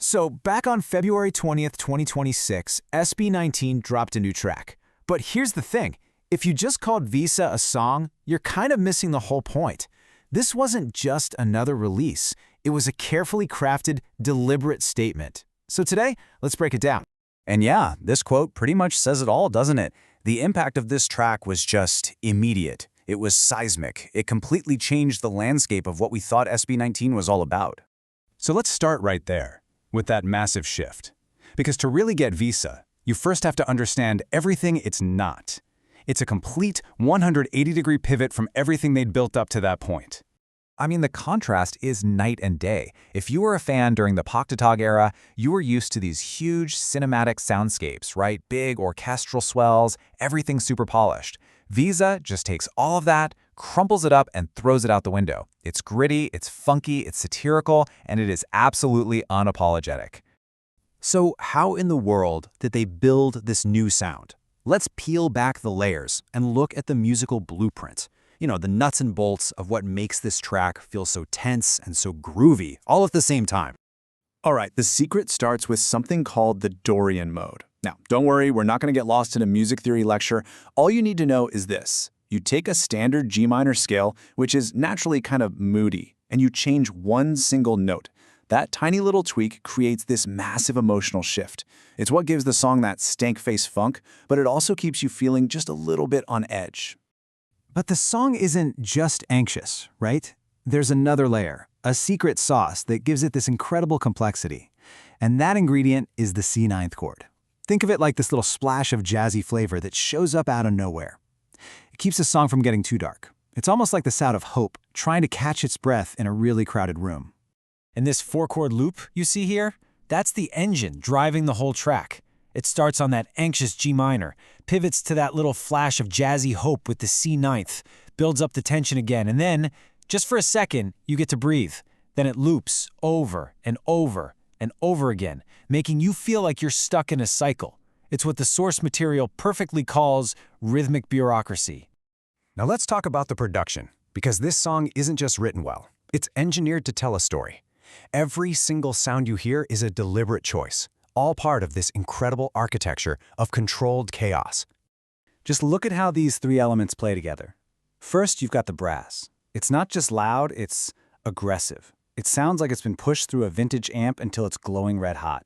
So, back on February 20th, 2026, SB19 dropped a new track. But here's the thing, if you just called Visa a song, you're kind of missing the whole point. This wasn't just another release, it was a carefully crafted, deliberate statement. So today, let's break it down. And yeah, this quote pretty much says it all, doesn't it? The impact of this track was just immediate. It was seismic. It completely changed the landscape of what we thought SB19 was all about. So let's start right there, with that massive shift. Because to really get Visa, you first have to understand everything it's not. It's a complete 180-degree pivot from everything they'd built up to that point. I mean, the contrast is night and day. If you were a fan during the Pagtatag era, you were used to these huge cinematic soundscapes, right? Big orchestral swells, everything super polished. Visa just takes all of that, crumples it up, and throws it out the window. It's gritty, it's funky, it's satirical, and it is absolutely unapologetic. So how in the world did they build this new sound? Let's peel back the layers and look at the musical blueprint. You know, the nuts and bolts of what makes this track feel so tense and so groovy, all at the same time. All right, the secret starts with something called the Dorian mode. Now, don't worry, we're not going to get lost in a music theory lecture. All you need to know is this. You take a standard G minor scale, which is naturally kind of moody, and you change one single note. That tiny little tweak creates this massive emotional shift. It's what gives the song that stank-face funk, but it also keeps you feeling just a little bit on edge. But the song isn't just anxious, right? There's another layer, a secret sauce that gives it this incredible complexity. And that ingredient is the C9th chord. Think of it like this little splash of jazzy flavor that shows up out of nowhere. It keeps the song from getting too dark. It's almost like the sound of hope trying to catch its breath in a really crowded room. And this four-chord loop you see here, that's the engine driving the whole track. It starts on that anxious G minor, pivots to that little flash of jazzy hope with the C9th, builds up the tension again, and then, just for a second, you get to breathe. Then it loops over and over and over again, making you feel like you're stuck in a cycle. It's what the source material perfectly calls rhythmic bureaucracy. Now let's talk about the production, because this song isn't just written well. It's engineered to tell a story. Every single sound you hear is a deliberate choice, all part of this incredible architecture of controlled chaos. Just look at how these three elements play together. First, you've got the brass. It's not just loud, it's aggressive. It sounds like it's been pushed through a vintage amp until it's glowing red hot.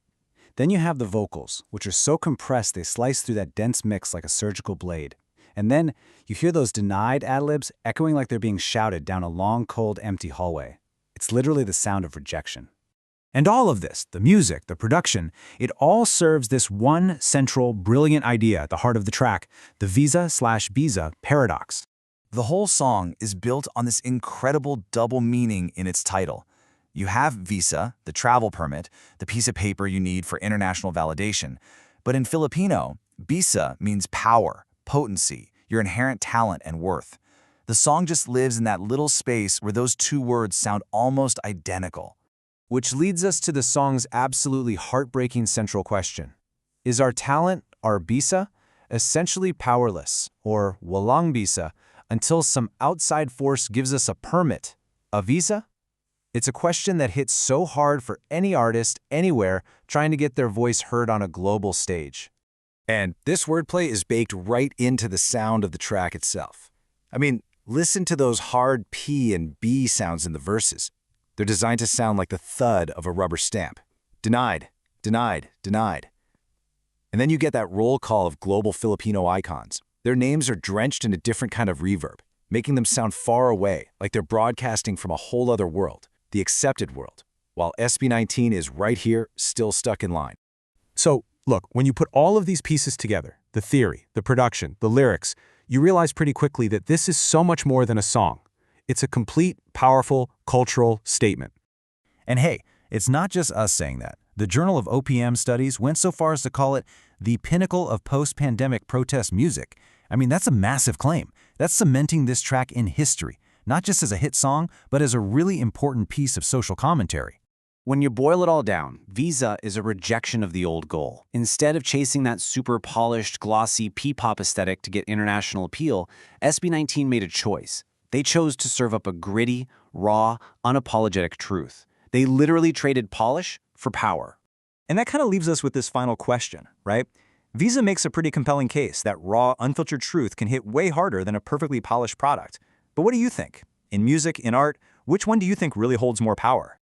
Then you have the vocals, which are so compressed they slice through that dense mix like a surgical blade. And then you hear those denied ad-libs echoing like they're being shouted down a long, cold, empty hallway. It's literally the sound of rejection. And all of this, the music, the production, it all serves this one central, brilliant idea at the heart of the track, the Visa/Bisa paradox. The whole song is built on this incredible double meaning in its title. You have Visa, the travel permit, the piece of paper you need for international validation. But in Filipino, Bisa means power, potency, your inherent talent and worth. The song just lives in that little space where those two words sound almost identical. Which leads us to the song's absolutely heartbreaking central question. Is our talent, our Bisa, essentially powerless, or walang Bisa, until some outside force gives us a permit, a visa? It's a question that hits so hard for any artist, anywhere, trying to get their voice heard on a global stage. And this wordplay is baked right into the sound of the track itself. I mean, listen to those hard P and B sounds in the verses. They're designed to sound like the thud of a rubber stamp. Denied, denied, denied. And then you get that roll call of global Filipino icons. Their names are drenched in a different kind of reverb, making them sound far away, like they're broadcasting from a whole other world, the accepted world, while SB19 is right here, still stuck in line. So, look, when you put all of these pieces together, the theory, the production, the lyrics, you realize pretty quickly that this is so much more than a song. It's a complete, powerful, cultural statement. And hey, it's not just us saying that. The Journal of OPM Studies went so far as to call it the pinnacle of post-pandemic protest music. I mean, that's a massive claim. That's cementing this track in history, not just as a hit song, but as a really important piece of social commentary. When you boil it all down, Visa is a rejection of the old goal. Instead of chasing that super polished, glossy P-pop aesthetic to get international appeal, SB19 made a choice. They chose to serve up a gritty, raw, unapologetic truth. They literally traded polish for power. And that kind of leaves us with this final question, right? Bisa makes a pretty compelling case that raw, unfiltered truth can hit way harder than a perfectly polished product. But what do you think? In music, in art, which one do you think really holds more power?